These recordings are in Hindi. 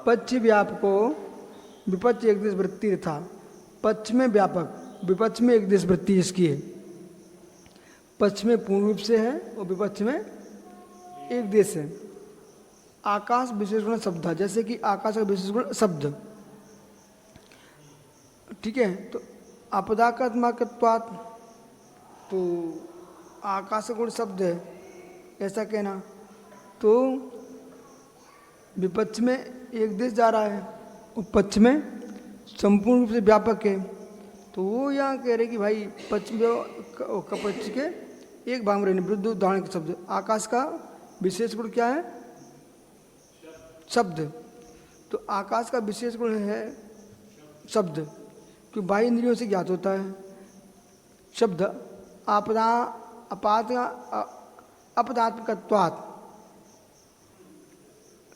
पक्ष व्यापको विपक्ष एक देश वृत्ति था। पक्ष में व्यापक विपक्ष में एक देश वृत्ति जिसकी है, पक्ष में पूर्ण रूप से है और विपक्ष में एक देश है। आकाश विशेष गुण शब्द था, जैसे कि आकाश का विशेष गुण शब्द, ठीक है। तो अपदात्मकत्वात्, तो आकाश का गुण शब्द है ऐसा कहना, तो विपक्ष में एक देश जा रहा है और पक्ष में संपूर्ण रूप से व्यापक है। तो वो यहाँ कह रहे कि भाई पक्ष के एक भाग में रहने विरुद्ध उदाहरण के शब्द। आकाश का विशेष गुण क्या है? शब्द। तो आकाश का विशेष गुण है शब्द, क्योंकि बाह्य इंद्रियों से ज्ञात होता है। शब्द अपदात्मकत्वात्,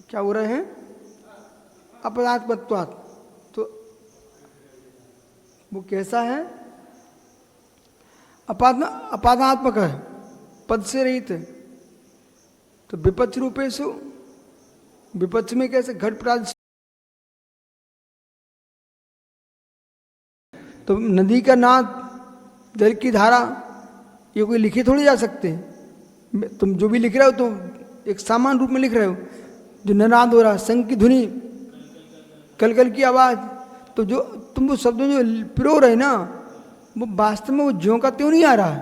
क्या हो रहे हैं? अपदात्मकत्वात्। तो वो कैसा है? अपादात्मक है, पद से रहित है। तो विपक्ष रूपेषु, विपक्ष में कैसे? घट प्राद। तो नदी का नाद, जल की धारा, ये कोई लिखे थोड़ी जा सकते हैं। तुम जो भी लिख रहे हो तो एक सामान्य रूप में लिख रहे हो। जो नाद हो रहा, शंख की ध्वनि, कल कल की आवाज़, तो जो तुम वो शब्द जो पिरो रहे ना, वो वास्तव में वो ज्यों का त्यों नहीं आ रहा है।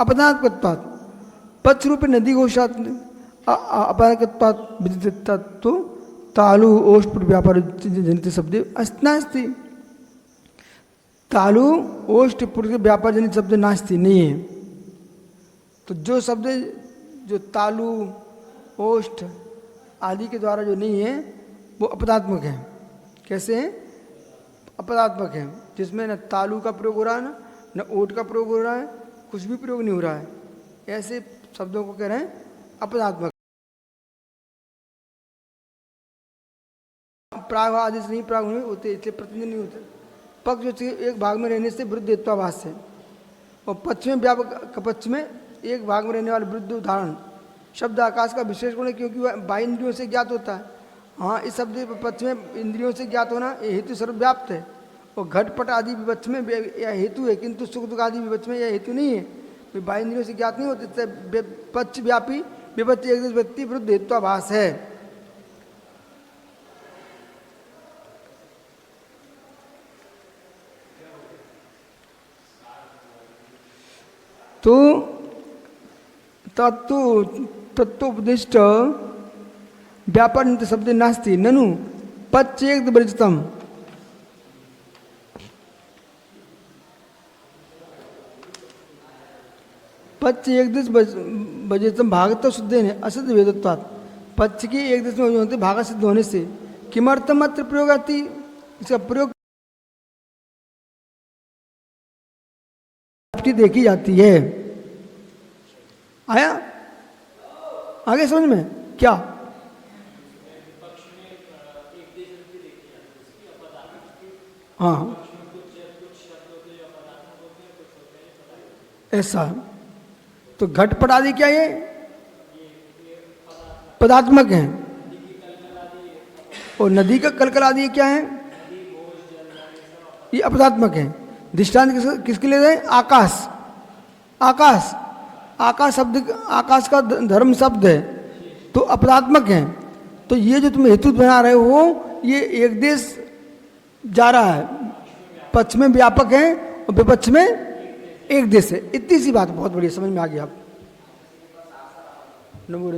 अपदात्मकत्वात् पक्ष रूपे नदी घोषात अपदात्मकत्वात् विदितत्वात्, तो तालु ओष्ठ व्यापार जनित शब्द नास्ति। तालु ओष्ठ व्यापार जनित शब्द नास्ति, नहीं है। तो जो शब्द जो तालु ओष्ठ आदि के द्वारा जो नहीं है वो अपदात्मक है। कैसे है? अपदात्मक है, जिसमें न तालु का प्रयोग हो रहा है न ओठ का प्रयोग हो रहा है, कुछ भी प्रयोग नहीं हो रहा है। ऐसे शब्दों को कह रहे हैं अपदात्मक। प्राग आदि से नहीं प्राग होते, इसलिए प्रतिनिधि नहीं होते। पक्ष जो एक भाग में रहने से विरुद्धत्वाभास है, और पक्ष में व्यापक पक्ष में एक भाग में रहने वाले विरुद्ध उदाहरण। शब्द आकाश का विशेष गुण है क्योंकि वह बाह्य इंद्रियों से ज्ञात होता है। हाँ, इस शब्द पक्ष में इंद्रियों से ज्ञात होना ये हेतु सर्वव्याप्त है। और घटपट आदि विपक्ष में यह हेतु है, किंतु सुख दुख आदि विपक्ष में यह हेतु नहीं है। बाह्य इंद्रियों से ज्ञात नहीं होते। पक्ष व्यापी विपक्ष एक व्यक्ति विरुद्ध हेत्वाभास है। तो तत्वोपदिष्ट व्यापार नित्य शब्द नास्ति ननु पच्च एक वर्जितम। पच्च एक दिश वर्जितम भागत शुद्ध असिद्ध वेदत्वात्। पच्च की एक दिश में होते भागा सिद्ध होने से किमर्थम अत्र प्रयोग आती, इसका प्रयोग देखी जाती है। आया आगे समझ में? क्या हाँ, ऐसा। तो घटपट आदि क्या है? पदात्मक है। और नदी का कलकल आदि क्या है? ये अपदात्मक है। दृष्टांत किसके लिए है? आकाश। आकाश, आकाश शब्द, आकाश का धर्म शब्द है, तो अपदात्मक है। तो ये जो तुम हेतु बना रहे हो, ये एक देश जा रहा है, पक्ष में व्यापक है और विपक्ष में एक देश है। इतनी सी बात बहुत बढ़िया समझ में आ गई। आप नमो